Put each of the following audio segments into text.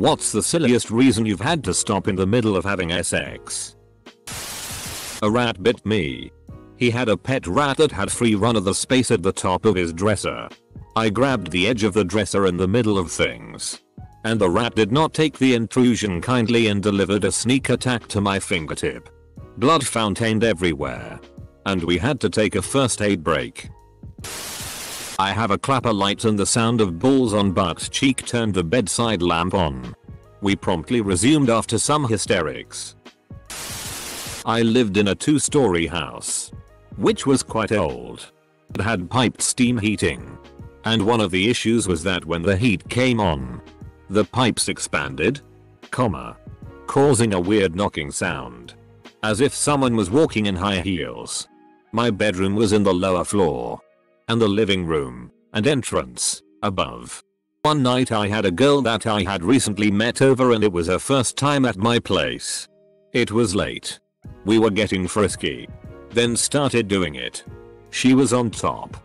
What's the silliest reason you've had to stop in the middle of having sex? A rat bit me. He had a pet rat that had free run of the space at the top of his dresser. I grabbed the edge of the dresser in the middle of things. And the rat did not take the intrusion kindly and delivered a sneak attack to my fingertip. Blood fountained everywhere. And we had to take a first aid break. I have a clapper light and the sound of balls on butt cheek turned the bedside lamp on. We promptly resumed after some hysterics. I lived in a 2-story house, which was quite old. It had piped steam heating. And one of the issues was that when the heat came on, the pipes expanded, causing a weird knocking sound. As if someone was walking in high heels. My bedroom was in the lower floor. And the living room and entrance above. One night I had a girl that I had recently met over and it was her first time at my place. It was late. We were getting frisky. Then started doing it. She was on top.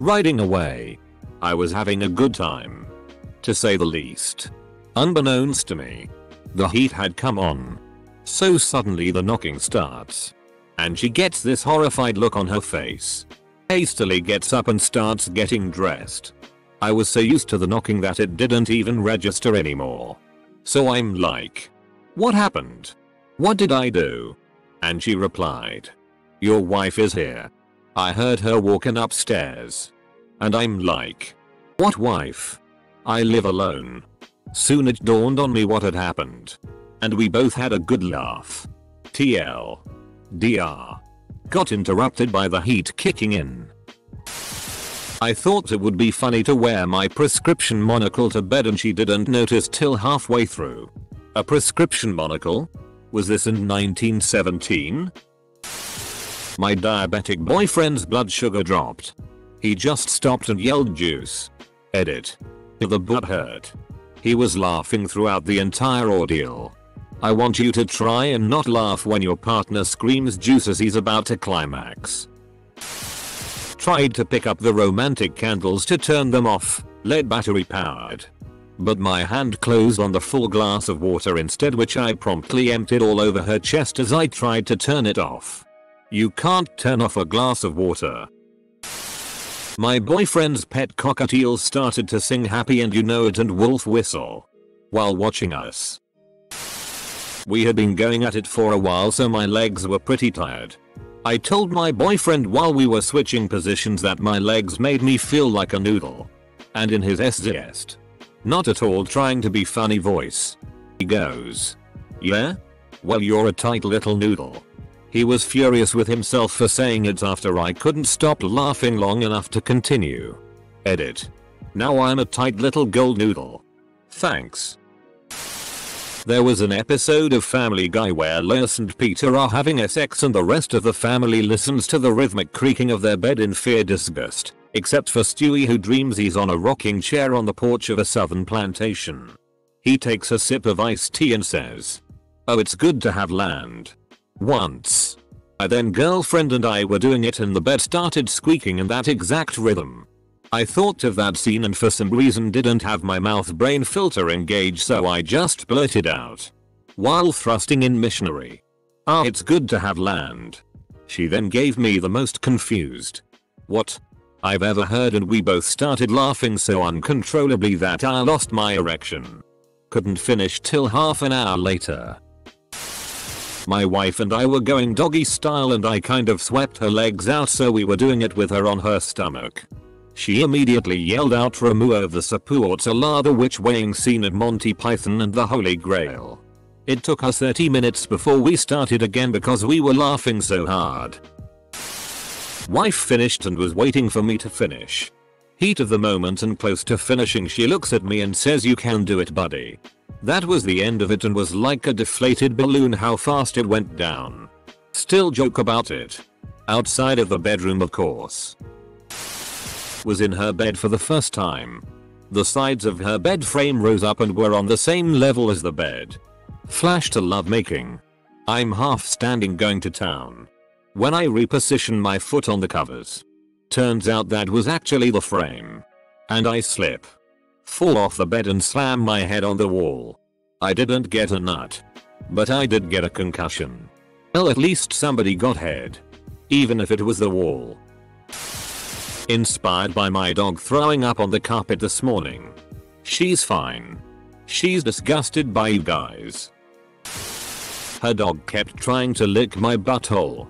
Riding away. I was having a good time. To say the least. Unbeknownst to me, the heat had come on. So suddenly the knocking starts. And she gets this horrified look on her face. Hastily gets up and starts getting dressed. I was so used to the knocking that it didn't even register anymore. So I'm like, what happened? What did I do? And she replied, your wife is here. I heard her walking upstairs. And I'm like, what wife? I live alone. Soon it dawned on me what had happened. And we both had a good laugh. TLDR. Got interrupted by the heat kicking in. I thought it would be funny to wear my prescription monocle to bed and she didn't notice till halfway through. A prescription monocle? Was this in 1917? My diabetic boyfriend's blood sugar dropped. He just stopped and yelled juice. Edit. The butt hurt. He was laughing throughout the entire ordeal. I want you to try and not laugh when your partner screams juice as he's about to climax. Tried to pick up the romantic candles to turn them off, lead battery powered. But my hand closed on the full glass of water instead, which I promptly emptied all over her chest as I tried to turn it off. You can't turn off a glass of water. My boyfriend's pet cockatiel started to sing Happy and You Know It and Wolf Whistle while watching us. We had been going at it for a while, so my legs were pretty tired. I told my boyfriend while we were switching positions that my legs made me feel like a noodle. And in his zest, not at all trying to be funny voice, he goes, yeah? Well, you're a tight little noodle. He was furious with himself for saying it after I couldn't stop laughing long enough to continue. Edit. Now I'm a tight little gold noodle. Thanks. There was an episode of Family Guy where Lois and Peter are having sex and the rest of the family listens to the rhythmic creaking of their bed in fear disgust, except for Stewie, who dreams he's on a rocking chair on the porch of a southern plantation. He takes a sip of iced tea and says, oh, it's good to have land. Once. My then girlfriend and I were doing it and the bed started squeaking in that exact rhythm. I thought of that scene and for some reason didn't have my mouth brain filter engaged, so I just blurted out, while thrusting in missionary, ah, it's good to have land. She then gave me the most confused what I've ever heard and we both started laughing so uncontrollably that I lost my erection. Couldn't finish till half an hour later. My wife and I were going doggy style and I kind of swept her legs out, so we were doing it with her on her stomach. She immediately yelled out Ramuh of the Sapuotala, the witch-weighing scene at Monty Python and the Holy Grail. It took us 30 minutes before we started again because we were laughing so hard. Wife finished and was waiting for me to finish. Heat of the moment and close to finishing, she looks at me and says, you can do it, buddy. That was the end of it and was like a deflated balloon how fast it went down. Still joke about it. Outside of the bedroom, of course. Was in her bed for the first time. The sides of her bed frame rose up and were on the same level as the bed. Flash to lovemaking. I'm half standing going to town. When I reposition my foot on the covers. Turns out that was actually the frame. And I slip. Fall off the bed and slam my head on the wall. I didn't get a nut. But I did get a concussion. Well, at least somebody got head. Even if it was the wall. Inspired by my dog throwing up on the carpet this morning. She's fine. She's disgusted by you guys. Her dog kept trying to lick my butthole.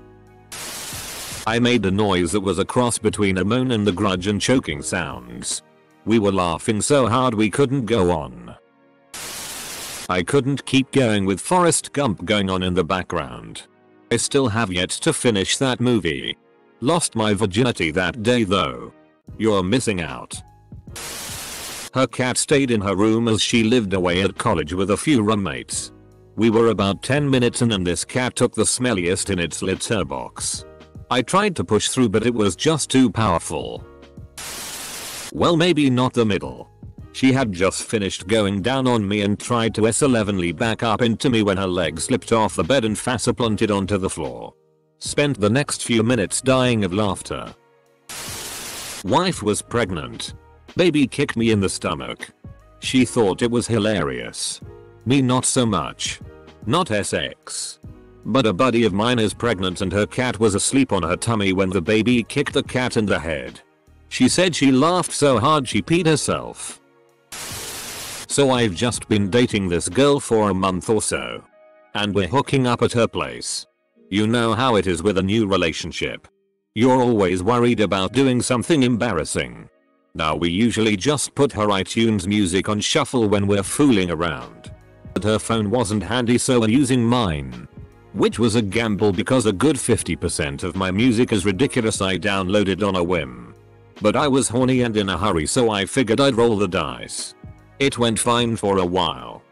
I made a noise that was a cross between a moan and the grudge and choking sounds. We were laughing so hard we couldn't go on. I couldn't keep going with Forrest Gump going on in the background. I still have yet to finish that movie. Lost my virginity that day though. You're missing out. Her cat stayed in her room as she lived away at college with a few roommates. We were about 10 minutes in and this cat took the smelliest in its litter box. I tried to push through but it was just too powerful. Well, maybe not the middle. She had just finished going down on me and tried to S11ly back up into me when her leg slipped off the bed and face-planted onto the floor. Spent the next few minutes dying of laughter. Wife was pregnant. Baby kicked me in the stomach. She thought it was hilarious. Me not so much. Not SX. But a buddy of mine is pregnant and her cat was asleep on her tummy when the baby kicked the cat in the head. She said she laughed so hard she peed herself. So I've just been dating this girl for a month or so. And we're hooking up at her place. You know how it is with a new relationship. You're always worried about doing something embarrassing. Now we usually just put her iTunes music on shuffle when we're fooling around. But her phone wasn't handy so we're using mine. Which was a gamble because a good 50% of my music is ridiculous I downloaded on a whim. But I was horny and in a hurry so I figured I'd roll the dice. It went fine for a while.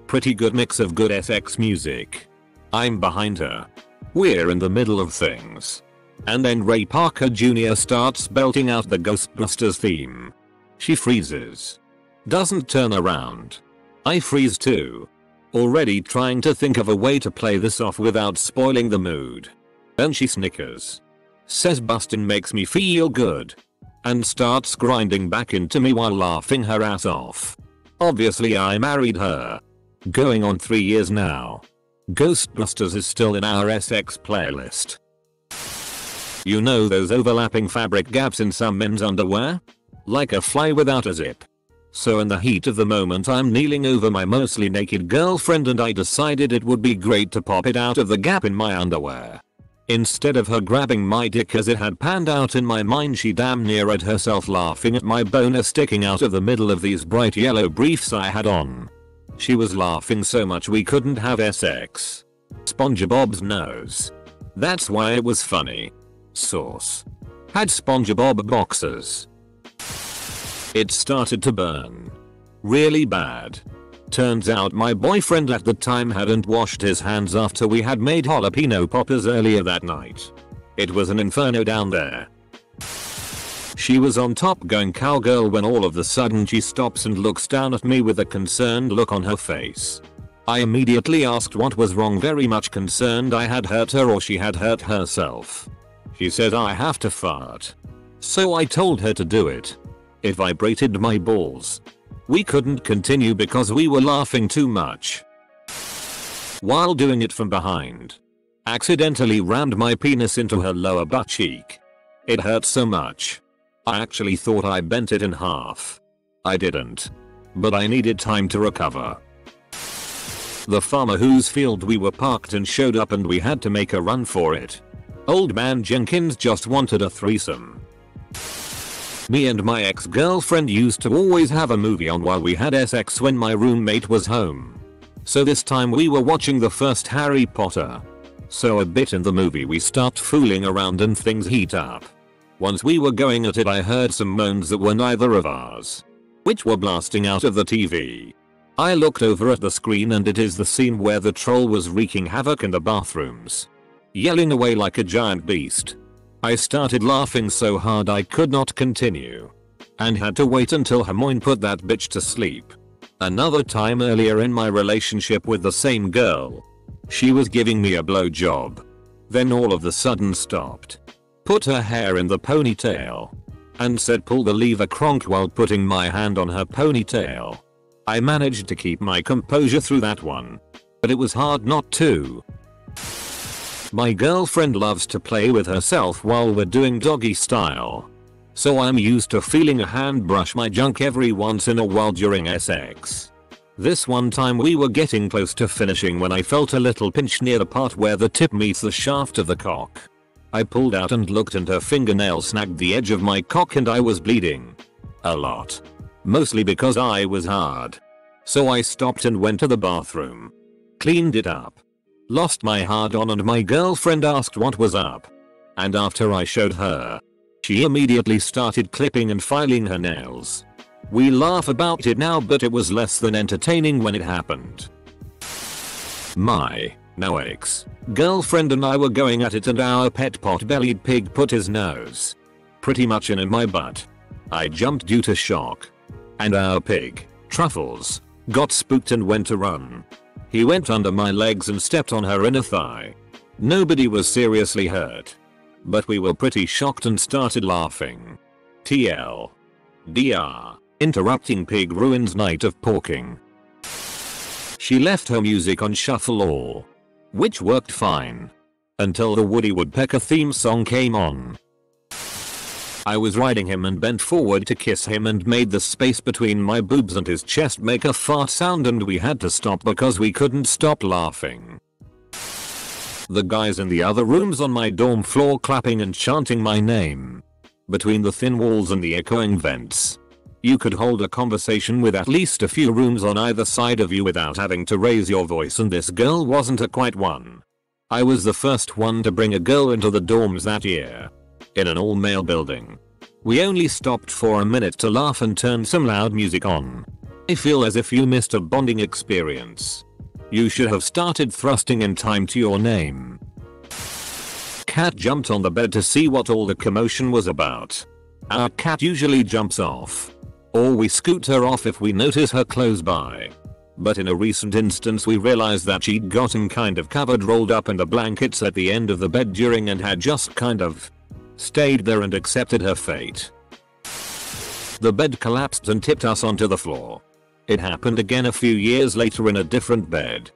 Pretty good mix of good SX music. I'm behind her. We're in the middle of things. And then Ray Parker Jr. starts belting out the Ghostbusters theme. She freezes. Doesn't turn around. I freeze too. Already trying to think of a way to play this off without spoiling the mood. Then she snickers. Says Bustin' makes me feel good. And starts grinding back into me while laughing her ass off. Obviously I married her. Going on 3 years now. Ghostbusters is still in our SX playlist. You know those overlapping fabric gaps in some men's underwear? Like a fly without a zip. So in the heat of the moment I'm kneeling over my mostly naked girlfriend and I decided it would be great to pop it out of the gap in my underwear. Instead of her grabbing my dick as it had panned out in my mind she damn near had herself laughing at my boner sticking out of the middle of these bright yellow briefs I had on. She was laughing so much we couldn't have SX. SpongeBob's nose. That's why it was funny. Source. Had SpongeBob boxers. It started to burn. Really bad. Turns out my boyfriend at the time hadn't washed his hands after we had made jalapeno poppers earlier that night. It was an inferno down there. She was on top going cowgirl when all of a sudden she stops and looks down at me with a concerned look on her face. I immediately asked what was wrong, very much concerned I had hurt her or she had hurt herself. She said I have to fart. So I told her to do it. It vibrated my balls. We couldn't continue because we were laughing too much. While doing it from behind, accidentally rammed my penis into her lower butt cheek. It hurt so much. I actually thought I bent it in half. I didn't. But I needed time to recover. The farmer whose field we were parked in showed up and we had to make a run for it. Old man Jenkins just wanted a threesome. Me and my ex-girlfriend used to always have a movie on while we had SX when my roommate was home. So this time we were watching the first Harry Potter. So a bit in the movie we start fooling around and things heat up. Once we were going at it I heard some moans that were neither of ours, which were blasting out of the TV. I looked over at the screen and it is the scene where the troll was wreaking havoc in the bathrooms. Yelling away like a giant beast. I started laughing so hard I could not continue. And had to wait until Hermione put that bitch to sleep. Another time earlier in my relationship with the same girl. She was giving me a blowjob. Then all of a sudden stopped. Put her hair in the ponytail. And said pull the lever, cronk, while putting my hand on her ponytail. I managed to keep my composure through that one. But it was hard not to. My girlfriend loves to play with herself while we're doing doggy style. So I'm used to feeling a hand brush my junk every once in a while during sex. This one time we were getting close to finishing when I felt a little pinch near the part where the tip meets the shaft of the cock. I pulled out and looked and her fingernail snagged the edge of my cock and I was bleeding. A lot. Mostly because I was hard. So I stopped and went to the bathroom. Cleaned it up. Lost my hard on and my girlfriend asked what was up. And after I showed her, she immediately started clipping and filing her nails. We laugh about it now but it was less than entertaining when it happened. My now ex-girlfriend and I were going at it and our pet pot-bellied pig put his nose pretty much in my butt. I jumped due to shock. And our pig, Truffles, got spooked and went to run. He went under my legs and stepped on her inner thigh. Nobody was seriously hurt. But we were pretty shocked and started laughing. TL. DR. Interrupting pig ruins night of porking. She left her music on shuffle all. Which worked fine. Until the Woody Woodpecker theme song came on. I was riding him and bent forward to kiss him and made the space between my boobs and his chest make a fart sound and we had to stop because we couldn't stop laughing. The guys in the other rooms on my dorm floor clapping and chanting my name. Between the thin walls and the echoing vents. You could hold a conversation with at least a few rooms on either side of you without having to raise your voice and this girl wasn't a quiet one. I was the first one to bring a girl into the dorms that year. In an all-male building. We only stopped for a minute to laugh and turn some loud music on. I feel as if you missed a bonding experience. You should have started thrusting in time to your name. Cat jumped on the bed to see what all the commotion was about. Our cat usually jumps off. Or we scoot her off if we notice her close by. But in a recent instance we realized that she'd gotten kind of covered rolled up in the blankets at the end of the bed during and had just kind of stayed there and accepted her fate. The bed collapsed and tipped us onto the floor. It happened again a few years later in a different bed.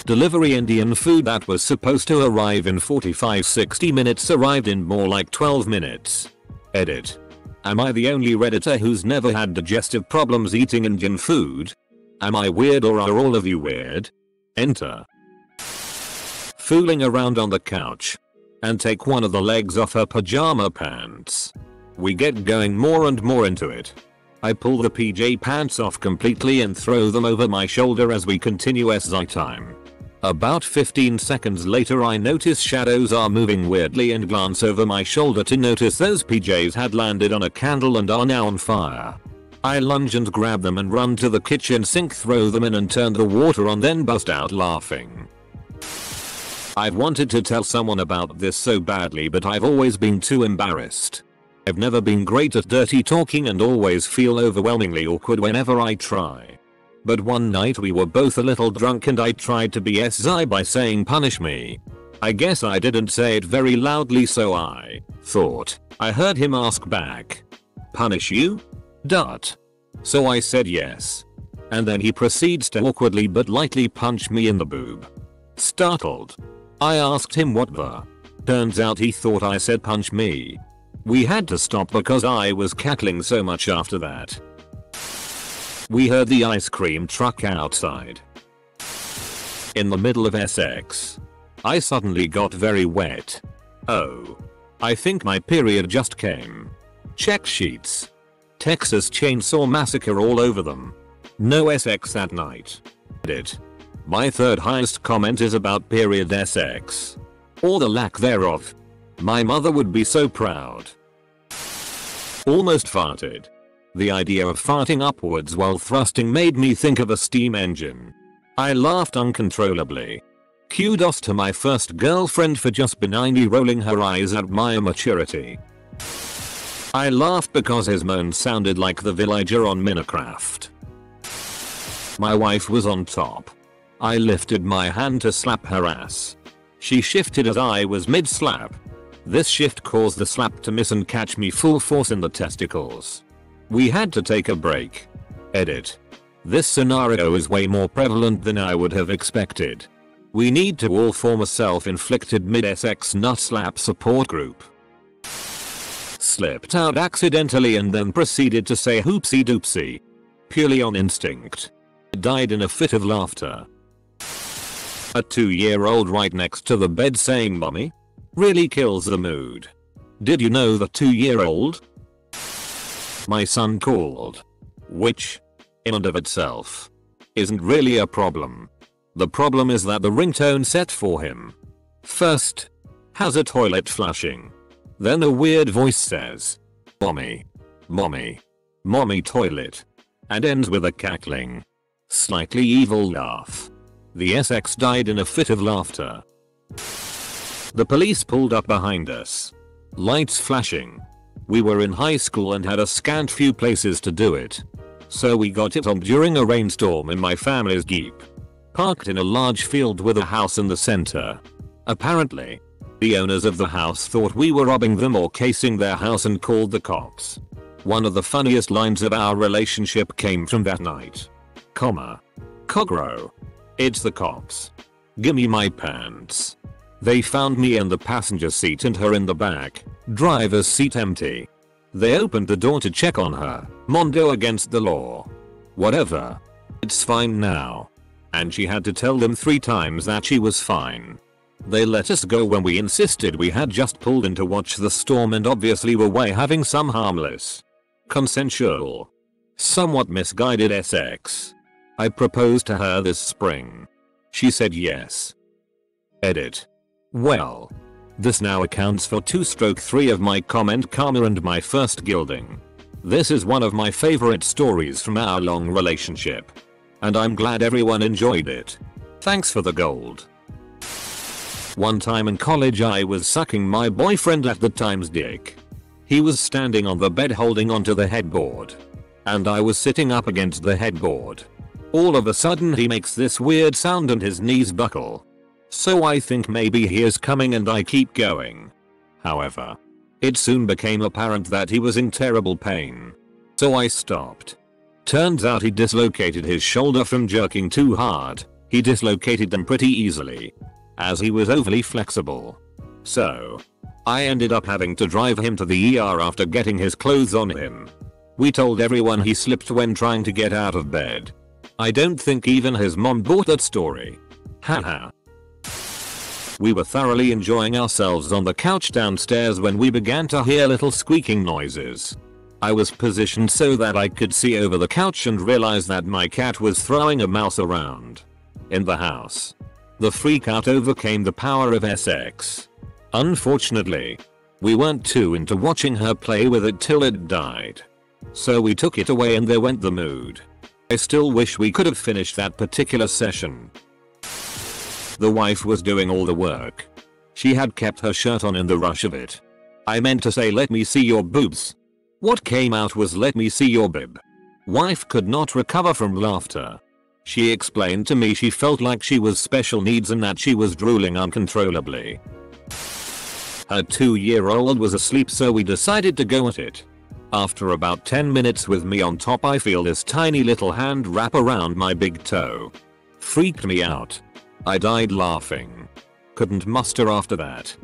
Delivery Indian food that was supposed to arrive in 45-60 minutes arrived in more like 12 minutes. Edit. Am I the only redditor who's never had digestive problems eating Indian food? Am I weird or are all of you weird? Enter. Fooling around on the couch. And take one of the legs off her pajama pants. We get going more and more into it. I pull the PJ pants off completely and throw them over my shoulder as we continue SI time. About 15 seconds later I notice shadows are moving weirdly and glance over my shoulder to notice those PJs had landed on a candle and are now on fire. I lunge and grab them and run to the kitchen sink, throw them in and turn the water on, then bust out laughing. I've wanted to tell someone about this so badly but I've always been too embarrassed. I've never been great at dirty talking and always feel overwhelmingly awkward whenever I try. But one night we were both a little drunk and I tried to be SI by saying punish me. I guess I didn't say it very loudly so I thought I heard him ask back. Punish you? Dot. So I said yes. And then he proceeds to awkwardly but lightly punch me in the boob. Startled. I asked him what the. Turns out he thought I said punch me. We had to stop because I was cackling so much after that. We heard the ice cream truck outside. In the middle of SX. I suddenly got very wet. Oh. I think my period just came. Check sheets. Texas Chainsaw Massacre all over them. No SX that night. Edit. My third highest comment is about period SX. Or the lack thereof. My mother would be so proud. Almost farted. The idea of farting upwards while thrusting made me think of a steam engine. I laughed uncontrollably. Kudos to my first girlfriend for just benignly rolling her eyes at my immaturity. I laughed because his moan sounded like the villager on Minecraft. My wife was on top. I lifted my hand to slap her ass. She shifted as I was mid-slap. This shift caused the slap to miss and catch me full force in the testicles. We had to take a break. Edit. This scenario is way more prevalent than I would have expected. We need to all form a self-inflicted mid-SX nut slap support group. Slipped out accidentally and then proceeded to say hoopsie doopsie. Purely on instinct. Died in a fit of laughter. A 2-year-old right next to the bed saying mommy? Really kills the mood. Did you know the 2-year-old? My son called. Which, in and of itself, isn't really a problem. The problem is that the ringtone set for him first has a toilet flushing. Then a weird voice says, mommy, mommy, mommy toilet, and ends with a cackling, slightly evil laugh. The SX died in a fit of laughter. The police pulled up behind us. Lights flashing. We were in high school and had a scant few places to do it. So we got it on during a rainstorm in my family's Jeep. Parked in a large field with a house in the center. Apparently, the owners of the house thought we were robbing them or casing their house and called the cops. One of the funniest lines of our relationship came from that night. Cogro. It's the cops. Gimme my pants. They found me in the passenger seat and her in the back, driver's seat empty. They opened the door to check on her. Mondo against the law. Whatever. It's fine now. And she had to tell them 3 times that she was fine. They let us go when we insisted we had just pulled in to watch the storm and obviously were way having some harmless, consensual, somewhat misguided SX. I proposed to her this spring. She said yes. Edit. Well, this now accounts for 2/3 of my comment karma and my first gilding. This is one of my favorite stories from our long relationship. And I'm glad everyone enjoyed it. Thanks for the gold. One time in college I was sucking my boyfriend at the time's dick. He was standing on the bed holding onto the headboard. And I was sitting up against the headboard. All of a sudden he makes this weird sound and his knees buckle. So I think maybe he is coming and I keep going. However, it soon became apparent that he was in terrible pain. So I stopped. Turns out he dislocated his shoulder from jerking too hard. He dislocated them pretty easily, as he was overly flexible. So, I ended up having to drive him to the ER after getting his clothes on him. We told everyone he slipped when trying to get out of bed. I don't think even his mom bought that story. Haha. We were thoroughly enjoying ourselves on the couch downstairs when we began to hear little squeaking noises. I was positioned so that I could see over the couch and realized that my cat was throwing a mouse around in the house. The freak out overcame the power of SX. Unfortunately, we weren't too into watching her play with it till it died. So we took it away and there went the mood. I still wish we could have finished that particular session. The wife was doing all the work. She had kept her shirt on in the rush of it. I meant to say let me see your boobs. What came out was let me see your bib. Wife could not recover from laughter. She explained to me she felt like she was special needs and that she was drooling uncontrollably. Her 2-year-old was asleep so we decided to go at it. After about 10 minutes with me on top I feel this tiny little hand wrap around my big toe. Freaked me out. I died laughing. Couldn't muster after that.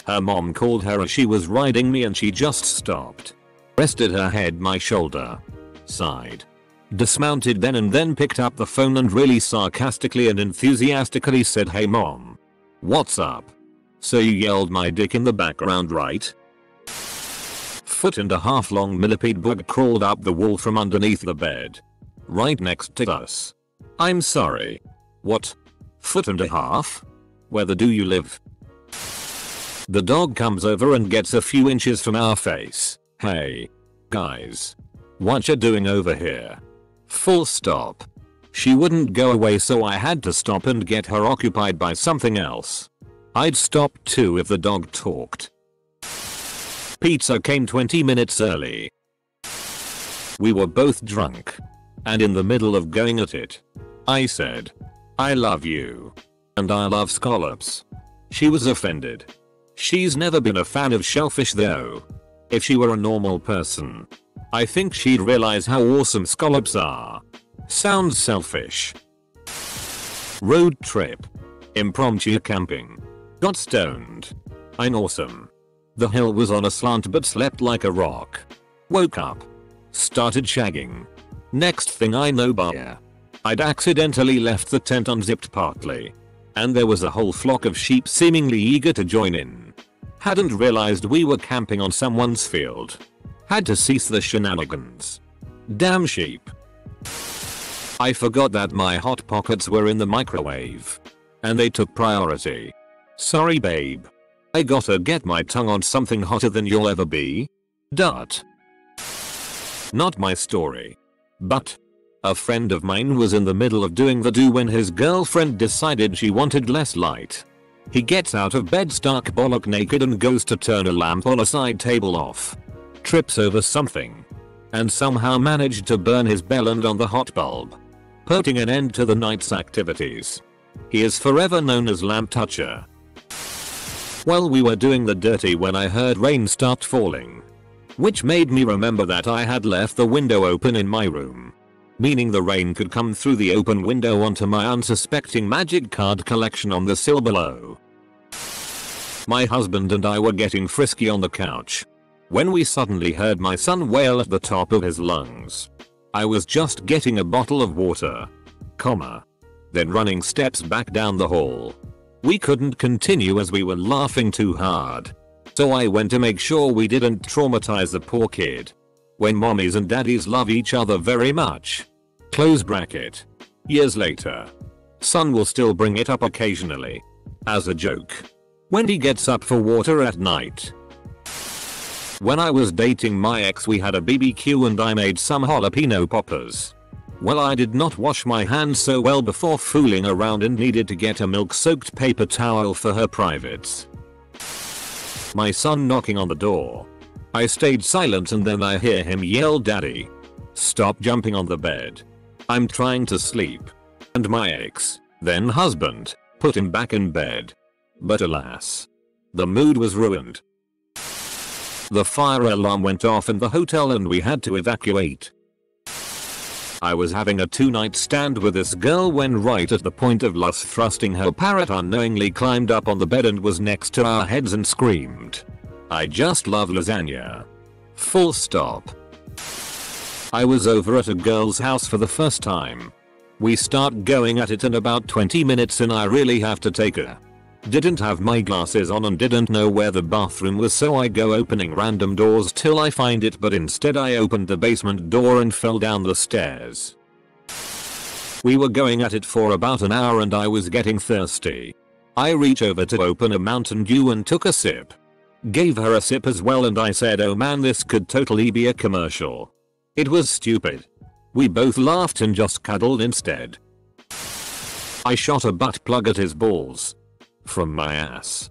Her mom called her as she was riding me and she just stopped. Rested her head my shoulder. Sighed. Dismounted then and then picked up the phone and really sarcastically and enthusiastically said, "Hey mom. What's up? So you yelled my dick in the background, right?" 1.5 long millipede bug crawled up the wall from underneath the bed. Right next to us. I'm sorry. What? 1.5? Where the do you live? The dog comes over and gets a few inches from our face. Hey. Guys. What you doing over here? Full stop. She wouldn't go away so I had to stop and get her occupied by something else. I'd stop too if the dog talked. Pizza came 20 minutes early. We were both drunk. And in the middle of going at it. I said, "I love you. And I love scallops." She was offended. She's never been a fan of shellfish though. If she were a normal person, I think she'd realize how awesome scallops are. Sounds selfish. Road trip. Impromptu camping. Got stoned. I'm awesome. The hill was on a slant but slept like a rock. Woke up. Started shagging. Next thing I know, I'd accidentally left the tent unzipped partly. And there was a whole flock of sheep seemingly eager to join in. Hadn't realized we were camping on someone's field. Had to cease the shenanigans. Damn sheep. I forgot that my hot pockets were in the microwave. And they took priority. Sorry babe. I gotta get my tongue on something hotter than you'll ever be. Dot. Not my story. But a friend of mine was in the middle of doing the do when his girlfriend decided she wanted less light. He gets out of bed stark bollock naked and goes to turn a lamp on a side table off. Trips over something. And somehow managed to burn his bellend on the hot bulb. Putting an end to the night's activities. He is forever known as Lamp Toucher. Well, we were doing the dirty when I heard rain start falling. Which made me remember that I had left the window open in my room. Meaning the rain could come through the open window onto my unsuspecting magic card collection on the sill below. My husband and I were getting frisky on the couch. When we suddenly heard my son wail at the top of his lungs. I was just getting a bottle of water. Then running steps back down the hall. We couldn't continue as we were laughing too hard. So I went to make sure we didn't traumatize the poor kid. When mommies and daddies love each other very much. Close bracket. Years later. Son will still bring it up occasionally. As a joke. When he gets up for water at night. When I was dating my ex, we had a BBQ and I made some jalapeno poppers. Well, I did not wash my hands so well before fooling around and needed to get a milk-soaked paper towel for her privates. My son knocking on the door. I stayed silent and then I hear him yell, "Daddy. Stop jumping on the bed. I'm trying to sleep." And my ex, then husband, put him back in bed. But alas. The mood was ruined. The fire alarm went off in the hotel and we had to evacuate. I was having a two-night stand with this girl when right at the point of lust thrusting her parrot unknowingly climbed up on the bed and was next to our heads and screamed. "I just love lasagna. Full stop." I was over at a girl's house for the first time. We start going at it in about 20 minutes and I really have to take her. Didn't have my glasses on and didn't know where the bathroom was, so I go opening random doors till I find it, but instead I opened the basement door and fell down the stairs. We were going at it for about an hour and I was getting thirsty. I reach over to open a Mountain Dew and took a sip. Gave her a sip as well and I said, "Oh man, this could totally be a commercial." It was stupid. We both laughed and just cuddled instead. I shot a butt plug at his balls. From my ass.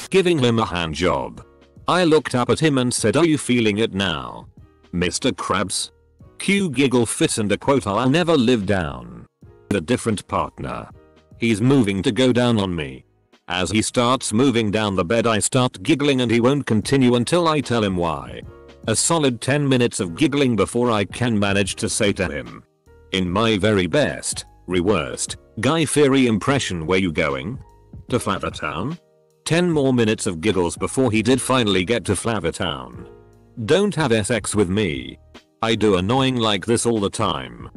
Giving him a hand job. I looked up at him and said, "Are you feeling it now, Mr. Krabs?" Cue giggle fit and a quote I'll never live down. A different partner. He's moving to go down on me. As he starts moving down the bed I start giggling and he won't continue until I tell him why. A solid 10 minutes of giggling before I can manage to say to him. In my very best, worst, Guy Fieri impression, "Where you going? To Flavortown?" 10 more minutes of giggles before he did finally get to Flavortown. Don't have sex with me. I do annoying like this all the time.